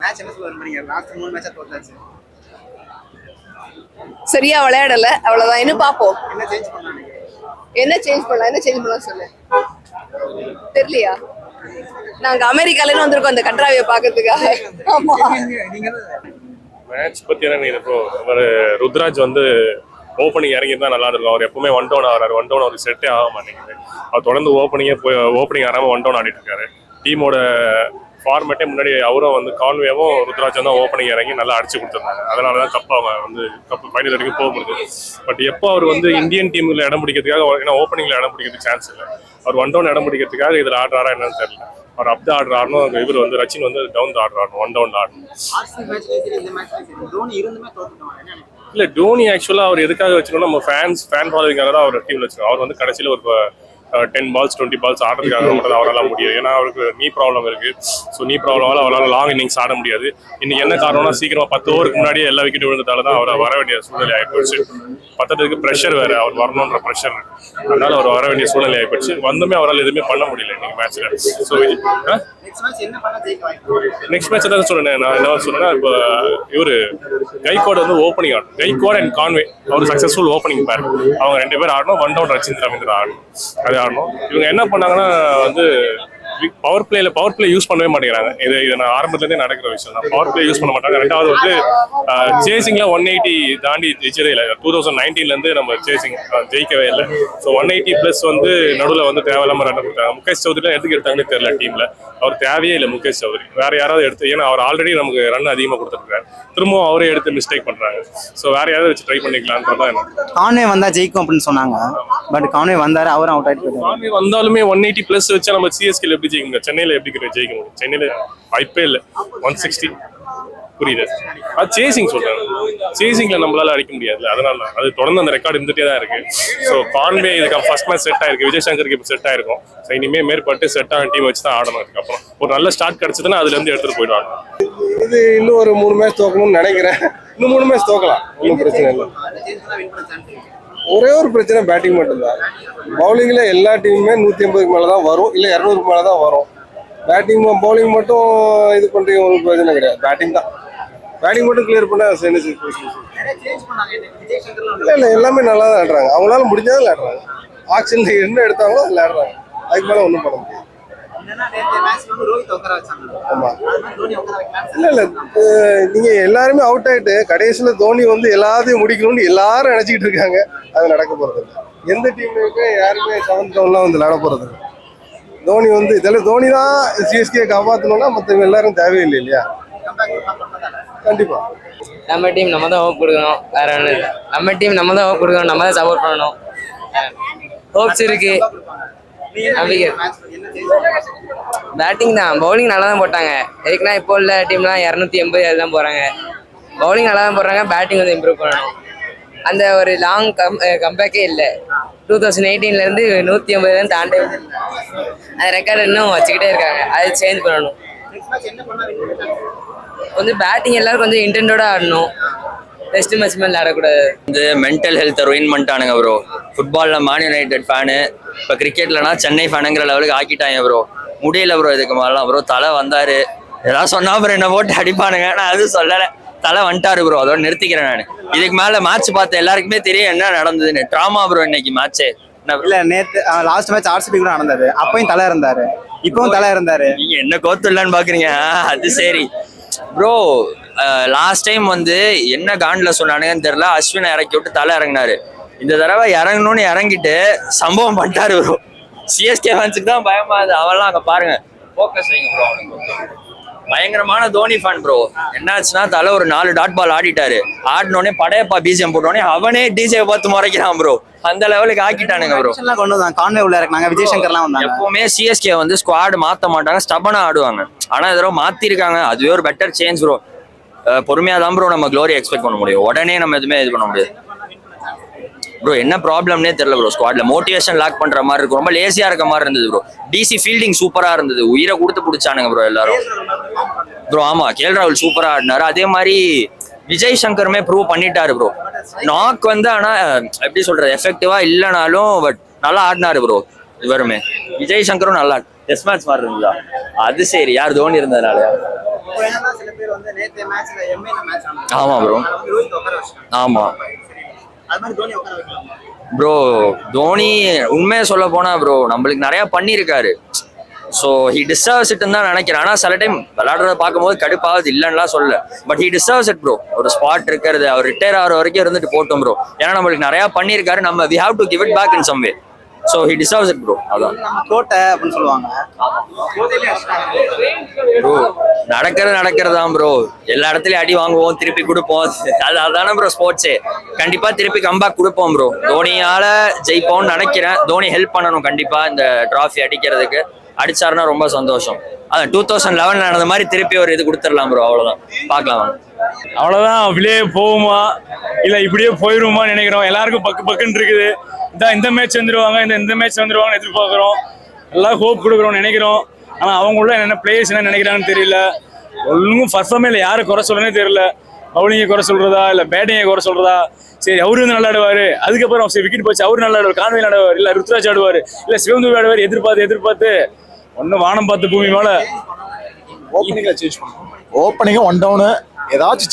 Match என்ன சொல்ல வரீங்க? லாஸ்ட் 3 மேட்சா தோத்தாச்சு. சரியா விளையாடல, அவ்வளவுதான். இன்னும் பாப்போம். என்ன சேஞ்ச் பண்ணாங்க? என்ன சேஞ்ச் பண்ணலாம் சொல்லு. தெரியலையா? நாங்க அமெரிக்கால இருந்து வந்திருக்கோம் அந்த கன்றாவியை பாக்கிறதுக்காக. ஆமா. நீங்க மேட்ச் பத்தி என்ன இப்போ ஒரு ருத்ராஜ் வந்து ஓப்பனிங் இறங்கியிருந்தா நல்லா இருக்கும். அவர் எப்பவுமே ஒன் டவுன் ஆகிறாரு. ஒன் டவுன் அவருக்கு செட்டே ஆக மாட்டேங்குது. அவர் தொடர்ந்து ஓப்பனிங் ஆகாமல் ஒன் டவுன் ஆடிட்டு இருக்காரு. டீமோட ஃபார்மேட்டே முன்னாடி அவரும் வந்து கான்வேவும் ருத்ராஜும் தான் ஓப்பனிங் இறங்கி நல்லா அடிச்சு கொடுத்துருந்தாங்க. அதனால தான் அவங்க வந்து கப்பு ஃபைனல் வரைக்கும் போக முடியுது. பட் எப்போ அவர் வந்து இந்தியன் டீமில் இடம் பிடிக்கிறதுக்காக, ஏன்னா ஓப்பனிங்கில் இடம் பிடிக்கிறதுக்கு சான்ஸ் இல்லை. அவர் ஒன் டவுன் இடம் பிடிக்கிறதுக்காக இதில் ஆடுறாரா என்னன்னு தெரியல. அவர் அப் ஆர்டர் ஆடணும், இவர் வந்து ரச்சின் வந்து டவுன் ஆர்டர் ஆடணும், ஒன் டவுன் ஆடணும். இல்லை, டோனி ஆக்சுவலாக அவர் எதுக்காக வச்சுக்கணும், நம்ம ஃபேன் ஃபாலோவிங்காக தான் அவர் டீமில் வச்சுக்கணும். அவர் வந்து கடைசியில் ஒரு 10 balls 20 balls ஆடுறதுக்காக மட்டும் தான் அவரால் முடியும். ஏன்னா அவருக்கு நீ ப்ராப்ளம் இருக்கு. ஸோ நீ ப்ராப்ளமால அவரால் லாங் இன்னிங்ஸ் ஆட முடியாது. இன்னைக்கு என்ன காரணம்னா, சீக்கிரமா 10 ஓவருக்கு முன்னாடியே எல்லா விக்கெட் விழுந்ததால தான் அவர் வர வேண்டிய சூழ்நிலை ஆகிப்போச்சு. பத்ததுக்கு ப்ரெஷர் வேறு, அவர் வரணுன்ற ப்ரெஷர். அதனால அவர் வர வேண்டிய சூழ்நிலை ஆகிப்போச்சு. வந்துமே அவரால் எதுவுமே பண்ண முடியல இன்னைக்கு மேட்ச்ல. ஸோ நெக்ஸ்ட் மேட்ச் தான் சொன்னேன். நான் என்ன சொன்னேன்னா, இப்போ இவரு கைகோட் வந்து ஓப்பனிங் ஆடணும். கைகோட் அண்ட் கான்வே அவர் சக்ஸஸ்ஃபுல் ஓப்பனிங் பேர். அவங்க 2 பேர் ஆடணும். ஒன் டவுன் ரச்சின் ரவீந்திரா ஆடணும். அது ஆடணும். இவங்க என்ன பண்ணாங்கன்னா வந்து பவர் பிளே யூஸ் பண்ணவே மாட்டேங்கிறாங்க. இது நான் ஆரம்பத்துலேருந்தே நடக்கிற விஷயம் தான். பவர் பிளே யூஸ் பண்ண மாட்டாங்க. ரெண்டாவது வந்து சேசிங்ல 180 தாண்டி ஜெயிச்சதே இல்லை. 2019 நம்ம சேசிங் ஜெயிக்கவே இல்லை. ஸோ 180+ வந்து நடுவில் வந்து தேவையில்லாம ரன் கொடுத்தாங்க. முகேஷ் சௌத்ரி எதுக்கு எடுத்தாங்கன்னு தெரியல டீம்ல. அவர் தேவையே இல்லை முகேஷ் சௌத்ரி. வேற யாராவது எடுத்து, ஏன்னா அவர் ஆல்ரெடி நமக்கு ரன் அதிகமாக கொடுத்துருக்காரு. திரும்பவும் அவரே எடுத்து மிஸ்டேக் பண்றாங்க. ஸோ வேற யாராவது வச்சு ட்ரை பண்ணிக்கலாம்ன்றதான் என்ன. கான்வே வந்தா ஜெயிக்கும் அப்படின்னு சொன்னாங்க. பட் கான்வே வந்தாரு, அவரும் அவுட் ஆயிட்டு போயிட்டாரு. கான்வே வந்தாலுமே 180+ வச்சா நம்ம சிஎஸ்கேல எப்படி ஜெயிக்க முடியும்? சென்னையில எப்படி ஜெயிக்க முடியும்? சென்னையில வாய்ப்பே இல்லை. 160 புரியுது. அது சேசிங் சொல்றாங்க. சேசிங்ல நம்மளால அடிக்க முடியாது. அதனால அது தொடர்ந்து அந்த ரெக்கார்டு இருந்துட்டே தான் இருக்கு. ஸோ கான்வே இதுக்கு ஃபர்ஸ்ட் மேட்ச் செட் ஆயிருக்கு. விஜய் சங்கருக்கு இப்போ செட் ஆயிருக்கும். ஸோ இனிமே மேற்பட்டு செட் ஆன டீம் வச்சு தான் ஆடணும். அதுக்கப்புறம் ஒரு நல்ல ஸ்டார்ட் கிடைச்சதுன்னா அதுல இருந்து எடுத்துட்டு போயிடுவாங்க. இது இன்னும் ஒரு 3 மேட்ச் தோக்கணும்னு நினைக்கிறேன். இன்னும் 3 மேட்ச் தோக்கலாம், ஒன்றும் பிரச்சனை இல்லை. ஒரே ஒரு பிரச்சனை, பேட்டிங் மட்டும்தான். பவுலிங்ல எல்லா டீமுமே 180க்கு மேலே தான் வரும், இல்லை 200க்கு மேலே தான் வரும். பவுலிங் மட்டும் இது பண்ணுறீங்க, ஒரு பிரச்சனை கிடையாது. பேட்டிங் தான். பேட்டிங் மட்டும் கிளியர் பண்ண இல்லை எல்லாமே நல்லா தான் ஆடுறாங்க. அவங்களால முடிஞ்சாலும் விளையாடுறாங்க. ஆக்ஷன்ல என்ன எடுத்தாங்களோ அதில் ஆடுறாங்க. அதுக்கு மேலே ஒன்றும் பண்ண முடியாது. ஆமா, இல்ல நீங்க எல்லாருமே அவுட் ஆயிட்டு கடைசியில தோனி வந்து எல்லாத்தையும் முடிக்கணும்னு எல்லாரும் நினைச்சிட்டு இருக்காங்க. அது நடக்க போறது இல்லை. எந்த டீமுக்கு யாருமே 7th ரவுண்ட்லாம் வந்து விளையாட போறது இல்லை. தோனி வந்து இதெல்லாம் தோனி தான் சிஎஸ்கே காப்பாற்றணும்னா மற்றவங்க எல்லாரும் தேவையில்லை இல்லையா? கண்டிப்பா நம்ம டீம் நம்ம தான் ஹோப் கொடுக்கணும். வேற ஒன்றும் இல்லை. நம்ம டீம் நம்ம தான் ஹோப் கொடுக்கணும். நம்ம தான் சப்போர்ட் பண்ணணும். ஹோப்ஸ் இருக்கு. பேட்டிங் தான். பவுலிங் நல்லா தான் போட்டாங்க. எதுக்குன்னா இப்போ உள்ள டீம்லாம் 280 அதுதான் போறாங்க. பவுலிங் நல்லா தான் போடுறாங்க. பேட்டிங் வந்து இம்ப்ரூவ் பண்ணணும். அந்த ஒரு லாங் கம்பேக்கே இல்லை. 2018 இருந்து 180 தாண்டே அந்த ரெக்கார்டு இன்னும் வச்சுக்கிட்டே இருக்காங்க. அதை சேஞ்ச் பண்ணணும். கொஞ்சம் பேட்டிங் எல்லாரும் கொஞ்சம் இன்டென்டோட ஆடணும். டெஸ்ட் மேட்ச் மேலே ஆடக்கூடாது. வந்து மென்டல் ஹெல்த்தை ரூயின் பண்ணிட்டானுங்க ப்ரோ. ஃபுட்பாலில் மேன் யுனைடெட் ஃபேனு, இப்போ கிரிக்கெட்லனா சென்னை ஃபேனுங்கிற லெவலுக்கு ஆக்கிட்டாங்க ப்ரோ. முடியல ப்ரோ இதுக்கு மேலாம் ப்ரோ. தலை வந்தார், ஏதாவது சொன்னா அப்புறம் என்ன போட்டு அடிப்பானுங்க. நான் அதுவும் சொல்லலை. தலை வந்துட்டாரு ப்ரோ. அதோட நிறுத்திக்கிறேன் நான். இதுக்கு மேலே மேட்ச் பார்த்த எல்லாருக்குமே தெரியும் என்ன நடந்ததுன்னு. ட்ராமா ப்ரோ இன்னைக்கு மேட்ச்சு. இல்ல நேத்து லாஸ்ட் மேட்ச் ஆர்சிபி கூட நடந்தது. அப்பயும் தலை இருந்தாரு, இப்பவும் தலை இருந்தாரு. நீங்க என்ன கோத்து இல்லைன்னு பாக்குறீங்க? அது சரி ப்ரோ. லாஸ்ட் டைம் வந்து என்ன காண்டில் சொன்னானுங்கன்னு தெரியல, அஸ்வினை இறக்கி விட்டு தலை இறங்கினாரு. இந்த தடவை இறங்கணும்னு இறங்கிட்டு சம்பவம் பண்ணிட்டாரு ப்ரோ. சிஎஸ்கே ஃபேன்ஸுக்கு தான் பயமாகுது. அவெல்லாம் அங்கே பாருங்க, ஃபோக்கஸ் வைங்க ப்ரோ. அவனுக்கு பயங்கரமான தோனி ஃபேன் ப்ரோ. என்னாச்சுன்னா தலை ஒரு 4 டாட் பால் ஆடிட்டாரு. ஆடினோடனே படையப்பா பிஜிஎம் போட்டோடனே அவனே டிஜே பார்த்து முறைக்கிறான் ப்ரோ. அந்த லெவலுக்கு ஆக்கிட்டானுங்க ப்ரோ. கொண்டு வந்தாங்க. கான்வே உள்ள இறக்குனாங்க. விஜய் சங்கர்லாம் வந்தாங்க. எப்பவுமே சிஎஸ்கே வந்து ஸ்குவாட் மாற்ற மாட்டாங்க, ஸ்டபனா ஆடுவாங்க. ஆனால் இதோ மாற்றிருக்காங்க. அதுவே ஒரு பெட்டர் சேஞ்ச் ப்ரோ. பொறுமையாக தான் ப்ரோ நம்ம க்ளோரி எக்ஸ்பெக்ட் பண்ண முடியும். உடனே நம்ம எதுவுமே இது பண்ண முடியாது ப்ரோ. என்ன ப்ராப்ளம்னே தெரியல ப்ரோ. ஸ்குவாட்ல மோட்டிவேஷன் லாக் பண்ற மாதிரி இருக்கும். ரொம்ப லேசியா இருக்க மாதிரி இருந்தது ப்ரோ. டிசி ஃபீல்டிங் சூப்பரா இருந்தது. உயிரை கொடுத்து பிடிச்சானுங்க ப்ரோ எல்லாரும் ப்ரோ. ஆமா, கேஎல் ராகுல் சூப்பரா ஆடினாரு. அதே மாதிரி விஜய் சங்கருமே ப்ரூவ் பண்ணிட்டாரு ப்ரோ. நாக் வந்து ஆனா எப்படி சொல்றது, எஃபெக்டிவா இல்லைனாலும் பட் நல்லா ஆடினாரு ப்ரோ. இவருமே விஜய் சங்கரும் நல்லா டெஸ்ட் மேட்ச் மாதிரி இருந்ததா? அது சரி, யார் தோனி இருந்ததுனால இப்போ என்னன்னா சில பேர் வந்து நேத்து மேட்ச்ல எம்ஏ மேட்ச் ஆமா bro. ரோஹித் உட்கார வச்சிட்டாங்க. ஆமா அது மாதிரி தோனி உட்கார வைக்கலாம். ப்ரோ. தோனி உண்மையை சொல்ல போனா ப்ரோ நம்மளுக்கு நிறைய பண்ணியிருக்காரு. ஸோ ஹி டிசர்வ்ஸ் இட்னு தான் நினைக்கிறேன். ஆனால் சில டைம் விளையாடுறத பார்க்கும்போது கடுப்பாவது இல்லைன்னுலாம் சொல்ல. But he deserves it bro. ஒரு ஸ்பாட் இருக்கிறது அவர் ரிட்டையர் ஆகிற வரைக்கும் இருந்துட்டு போட்டோம் ப்ரோ. ஏன்னா நம்மளுக்கு நிறையா பண்ணியிருக்காரு. நம்ம we have to give it back in some way. So he deserves it bro. அதான் நம்ம கோட்டை அப்படின்னு சொல்லுவாங்க. ப்ரோ நடக்கிறது தான் ப்ரோ. எல்லா இடத்துலயும் அடி வாங்குவோம், திருப்பி கொடுப்போம். அதான ப்ரோ ஸ்போர்ட்ஸே. கண்டிப்பா திருப்பி கம்பேக் கொடுப்போம் ப்ரோ. தோனியால ஜெயிப்போம்னு நினைக்கிறேன். தோனி ஹெல்ப் பண்ணணும் கண்டிப்பா இந்த டிராஃபி அடிக்கிறதுக்கு. அடிச்சாருன்னா ரொம்ப சந்தோஷம். அதான் 2011 நடந்த மாதிரி திருப்பி ஒரு இது கொடுத்துடலாம் ப்ரோ. அவ்வளவுதான், பார்க்கலாம். அவ்வளவுதான். அப்படியே போகுமா இல்ல இப்படியே போயிருவோமான்னு நினைக்கிறோம். எல்லாருக்கும் பக்குன்னு இருக்குது. இந்த மேட்ச் வந்துருவாங்க, இந்த மேட்ச் வந்துருவாங்கன்னு எதிர்பார்க்குறோம். எல்லாம் ஹோப் கொடுக்குறோம்னு நினைக்கிறோம். ஆனா அவங்க உள்ள என்ன பிளேயர்ஸ் என்ன நினைக்கிறாங்கன்னு தெரியல. ஒன்றும் பர்ஃபார்மே இல்லை. யாரை குறை சொல்றேனே தெரியல. பவுலிங்கை குறை சொல்றதா இல்ல பேட்டிங்கை குறை சொல்றதா. சரி அவரு வந்து நல்லா ஆடுவாரு, அதுக்கப்புறம் சரி விக்கெட் போச்சு அவரு நல்லா ஆடுவார், கான்வே ஆடுவார், இல்ல ருத்ராஜ் ஆடுவார், இல்ல சிவந்து ஆடுவார். எதிர்பார்த்து ஒன்னும் வானம் பார்த்து பூமி மேல ஓப்பனிங்ல சேஞ்ச் பண்ணுவோம். ஓப்பனிங்கும் 1 டவுனு ஏதாச்சும்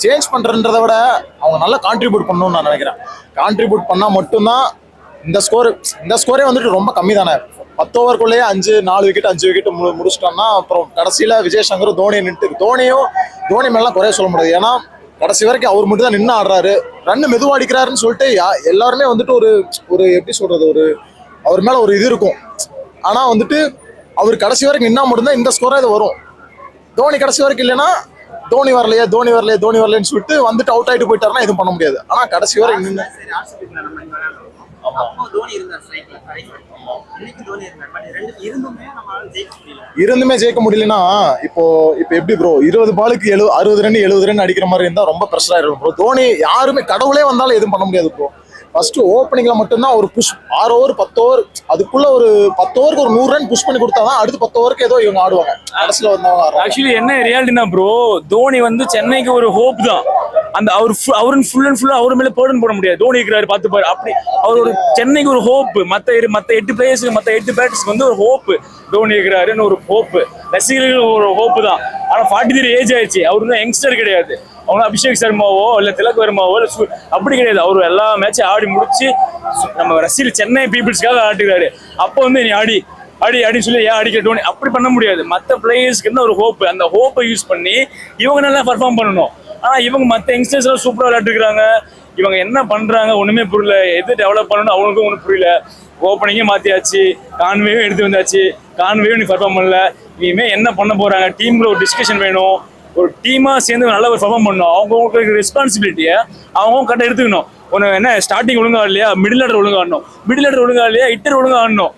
சேஞ்ச் பண்றதை விட அவங்க நல்லா கான்ட்ரிபியூட் பண்ணணும்னு நான் நினைக்கிறேன். கான்ட்ரிபியூட் பண்ணா மட்டும்தான் இந்த ஸ்கோரே வந்துட்டு ரொம்ப கம்மி தானே. 10 ஓவருக்குள்ளேயே 4 விக்கெட் முடிச்சிட்டோம்னா அப்புறம் கடைசியில விஜய் சங்கர் தோனி தோனி மேலாம் குறைய சொல்ல முடியாது. ஏன்னா கடைசி வரைக்கும் அவர் மட்டும் தான் நின்று ஆடுறாரு. ரன்னு மெதுவாக அடிக்கிறாருன்னு சொல்லிட்டு எல்லாருமே வந்துட்டு ஒரு எப்படி சொல்றது, அவர் மேல ஒரு இது இருக்கும். ஆனா வந்துட்டு அவர் கடைசி வரைக்கும் நின்னா மட்டும்தான் இந்த ஸ்கோரா இது வரும். தோனி கடைசி வரைக்கும் இல்லைன்னா தோனி வரலையேன்னு சொல்லிட்டு வந்துட்டு அவுட் ஆயிட்டு போயிட்டாருன்னா எதுவும் பண்ண முடியாது. ஆனா கடைசி வரைக்கும் நின்று இருந்துமே ஜெயிக்க முடியலன்னா இப்போ எப்படி ப்ரோ 20 பாலுக்கு 60 ரன் அடிக்கிற மாதிரி இருந்தா ரொம்ப ப்ரெஷர் ஆயிடும் ப்ரோ. தோனி யாருமே கடவுளே வந்தாலும் எதுவும் பண்ண முடியாது ப்ரோ. ஃபர்ஸ்ட் ஓப்பனிங்ல மட்டும்தான் ஒரு புஷ் 6 ஓவர் 10 ஓவர் அதுக்குள்ள ஒரு 10 ஓவருக்கு ஒரு 100 ரன் புஷ் பண்ணி கொடுத்தாதான் அடுத்து 10 ஓவருக்கு ஏதோ இவங்க ஆடுவாங்க. கடைசியில் வந்தவங்க ஆக்சுவலி என்ன ரியாலிட்டினா ப்ரோ, தோனி வந்து சென்னைக்கு ஒரு ஹோப் தான். அந்த அவரு ஃபுல் அண்ட் ஃபுல்லா அவர் மேல பேர்டன் போட முடியாது. தோனி இருக்கிறாரு பார்த்து பாரு அப்படி அவர் ஒரு சென்னைக்கு ஒரு ஹோப். மத்த 8 பிளேயர்ஸ்க்கு மத்த 8 பேட்டர்ஸ்க்கு வந்து ஒரு ஹோப். தோனி இருக்கிறாருன்னு ஒரு ஹோப், ரசிகர்கள் ஒரு ஹோப்பு தான். ஆனா 43 ஏஜ் ஆயிடுச்சு. அவரு வந்து யங்ஸ்டர் கிடையாது. அவங்க அபிஷேக் சர்மாவோ இல்ல திலக் வர்மாவோ அப்படி கிடையாது. அவரு எல்லா மேட்சும் ஆடி முடிச்சு நம்ம ரசிகர் சென்னை பீப்புள்ஸ்க்காக ஆடுறாரு. அப்போ வந்து நீ அடின்னு சொல்லி ஏன் அடிக்கிற தோனி அப்படி பண்ண முடியாது. மற்ற பிளேயர்ஸ்க்கு என்ன ஒரு ஹோப், அந்த ஹோப்பை யூஸ் பண்ணி இவங்க நல்லா பர்ஃபார்ம் பண்ணணும். ஆனா இவங்க மற்ற யங்ஸ்டர்ஸ் எல்லாம் சூப்பரா விளையாட்டுருக்காங்க. இவங்க என்ன பண்றாங்க ஒண்ணுமே புரியல. எது டெவலப் பண்ணணும் அவங்களுக்கும் ஒன்றும் புரியல. ஓப்பனிங்கே மாத்தியாச்சு, கான்வேயும் எடுத்து வந்தாச்சு, கான்வேயும் நீ பர்ஃபார்ம் பண்ணல. இனிமே என்ன பண்ண போறாங்க? டீம்ல ஒரு டிஸ்கஷன் வேணும். ஒரு டீமா சேர்ந்து நல்லா ஒரு பர்ஃபார்ம் பண்ணணும். அவங்களுக்கு ரெஸ்பான்சிபிலிட்டியை அவங்க கரெக்டாக எடுத்துக்கணும். ஒன்று என்ன ஸ்டார்டிங் ஒழுங்கா இல்லையா, மிடில் ஆர்டர் ஒழுங்கா ஆடணும், மிடில் ஆர்டர் ஒழுங்கா இல்லையா, ஹிட்டர் ஒழுங்கா ஆடணும்.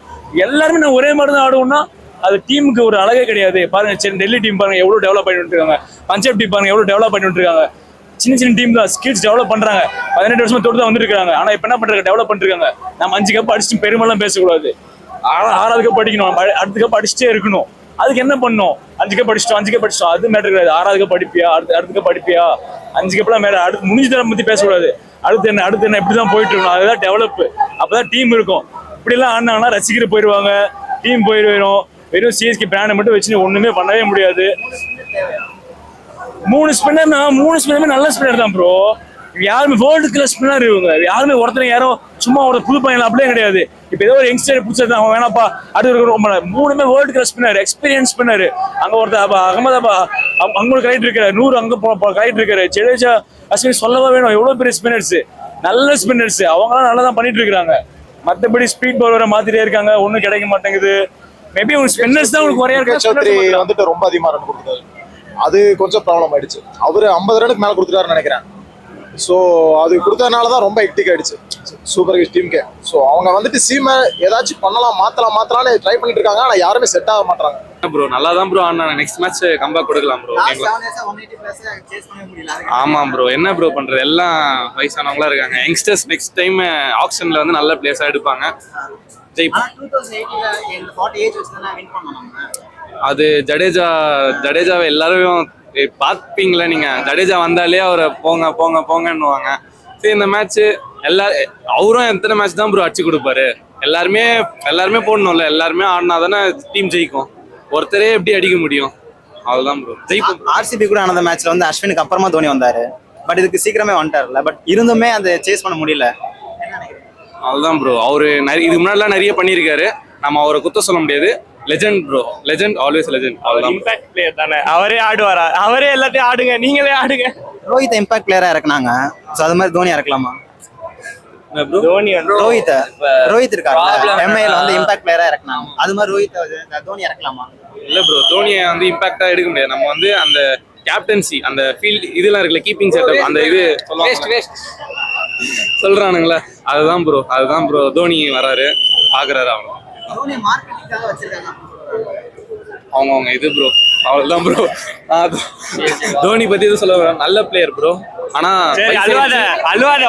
எல்லாருமே நான் ஒரே மாதிரி தான் ஆடுவோம்னா அது டீமுக்கு ஒரு அழகே கிடையாது. பாருங்க டெல்லி டீம் பாருங்க எவ்வளவு டெவலப் பண்ணிட்டு இருக்காங்க. பஞ்சாப் டீம் பாருங்க எவ்வளவு டெவலப் பண்ணிட்டு இருக்காங்க. சின்ன டீம் தான் ஸ்கில்ஸ் டெவலப் பண்றாங்க. 18 வருஷமா தொட்டு தான் வந்துருக்காங்க. ஆனா இப்ப என்ன பண்றாங்க, டெவலப் பண்ணிருக்காங்க. நம்ம 5 கப் அடிச்சுட்டு பெருமெல்லாம் பேசக்கூடாது. 6வது கப் அடிக்கணும், அடுத்த கப் அடிச்சுட்டே இருக்கணும். அதுக்கு என்ன பண்ணும்? 5 கப் அடிச்சிட்டோம் அது மேட்டர் கிடையாது. 6வது கப் அடிப்பியா, அடுத்த கப் அடிப்பியா, 5 கப்லாம் மேல அடுத்து முடிஞ்ச தரம் பத்தி பேசக்கூடாது. அடுத்து என்ன இப்படிதான் போயிட்டு இருக்கணும். அதுதான் டெவலப். அப்பதான் டீம் இருக்கும். இப்படி எல்லாம் ஆடினாங்கன்னா ரசிகர் போயிடுவாங்க, டீம் போயிடும். வெறும் சிஎஸ்கே பிராண்டை மட்டும் வச்சு ஒண்ணுமே பண்ணவே முடியாது. 3 ஸ்பின்னர்னா 3 ஸ்பின்னருமே நல்ல ஸ்பின்னர் தான் ப்ரோ. யாருமே வேர்ல்டு கிளாஸ் ஸ்பின்னர் இவங்க. யாருமே யாரோ சும்மா ஒரு புது பையன் அப்படியே கிடையாது. இப்ப ஏதோ ஒரு யங்ஸ்டர் புதுசா அவன் வேணாப்பா அடுத்து ரொம்ப 3மே world class spinner, experience spinner. அங்க ஒருத்தர் அங்க கரெக்ட் இருக்காரு, 100 அங்க கரெக்ட் இருக்காரு. ஜடேஜா அஸ்வின் சொல்லவா வேணும். எவ்வளவு பெரிய ஸ்பின்னர்ஸ், நல்ல ஸ்பின்னர்ஸ். அவங்களாம் நல்லா தான் பண்ணிட்டு இருக்காங்க. மற்றபடி ஸ்பீட் பவுலரை மாத்திட்டே இருக்காங்க, ஒன்றும் கிடைக்க மாட்டேங்குது. மேபி உங்க ஸ்பின்னர்ஸ் தான் உங்களுக்கு குறையா இருக்கு. வந்துட்டு ரொம்ப அதிகமா ரன் கொடுத்தாரு, அது கொஞ்சம் ப்ராப்ளம் ஆயிடுச்சு. அவரு 50 ரனுக்கு மேல கொடுத்துட்டாருன்னு நினைக்கிறேன். ஸோ அது கொடுத்ததுனாலதான் ரொம்ப ஹெக்டிக் ஆயிடுச்சு சூப்பர் கிங்ஸ் டீமுக்கு. ஸோ அவங்க வந்துட்டு சீமை ஏதாச்சும் மாத்தலாம்னு ட்ரை பண்ணிட்டு இருக்காங்க. ஆனா யாருமே செட் ஆக மாட்டாங்க. ப்ரோ நல்லா தான் ப்ரோ ஆனா நெக்ஸ்ட் மேட்ச் கம்பேக் கொடுக்கலாம் ப்ரோ. ஆமா ப்ரோ, என்ன ப்ரோ பண்றது, எல்லாம் வயசானவங்களா இருக்காங்க. யங்ஸ்டர்ஸ் நெக்ஸ்ட் டைம் ஆக்ஷன்ல வந்து நல்ல பிளேஸா எடுப்பாங்க. அது ஜடேஜாவை எல்லாரும் பார்ப்பீங்களா நீங்க? ஜடேஜா வந்தாலே அவரை போங்கன்னுவாங்க. சரி இந்த மேட்ச் அவரும் எத்தனை மேட்ச் தான் ப்ரோ அடிச்சு கொடுப்பாரு? எல்லாருமே போடணும்ல, எல்லாருமே ஆடினா தானே டீம் ஜெயிக்கும். ஒருத்தரே எப்படி அடிக்க முடியும்? அவ்வளவுதான் ப்ரோ ஜெயிப்போம். ஆர்சிபி கூட ஆனந்த மேட்ச்ல வந்து அஸ்வினுக்கு அப்புறமா தோனி வந்தாரு. பட் இதுக்கு சீக்கிரமே வந்துட்டார்ல. பட் இருந்துமே அந்த சேஸ் பண்ண முடியல. அவ்வளவுதான் ப்ரோ. அவரு இதுக்கு முன்னாடிலாம் நிறைய பண்ணியிருக்காரு. நம்ம அவரை குத்த சொல்ல முடியாது. Legend bro, legend, always legend. அவ்வளவுதான். இம்பாக்ட் பிளேயர் தானே, அவரே ஆடுவாரா? அவரே எல்லாத்தையும் ஆடுங்க, நீங்களே ஆடுங்க. ரோஹித் இம்பாக்ட் பிளேயரா இறக்குனாங்க. ஸோ அது மாதிரி தோனி இறக்கலாமா? தோனி வந்து ரோஹித் இருக்காரு எம்ஐல வந்து இம்பாக்ட் பிளேயரா இறக்குனாங்க. அது மாதிரி ரோஹித் தோனி இறக்கலாமா? இல்ல ப்ரோ, தோனியை வந்து இம்பாக்டா எடுக்க முடியாது. நம்ம வந்து அந்த கேப்டன்சி, அந்த ஃபீல்ட் இதெல்லாம் இருக்குல்ல, கீப்பிங் செட்டப், அந்த இது சொல்றானுங்களா, அதுதான் ப்ரோ. தோனி வராரு, பாக்குறாரு. அவங்க இது ப்ரோ, அவ்வளவுதான் ப்ரோ. தோனி பத்தி எதுவும் சொல்ல நல்ல பிளேயர் ப்ரோ. ஆனா அழுவாத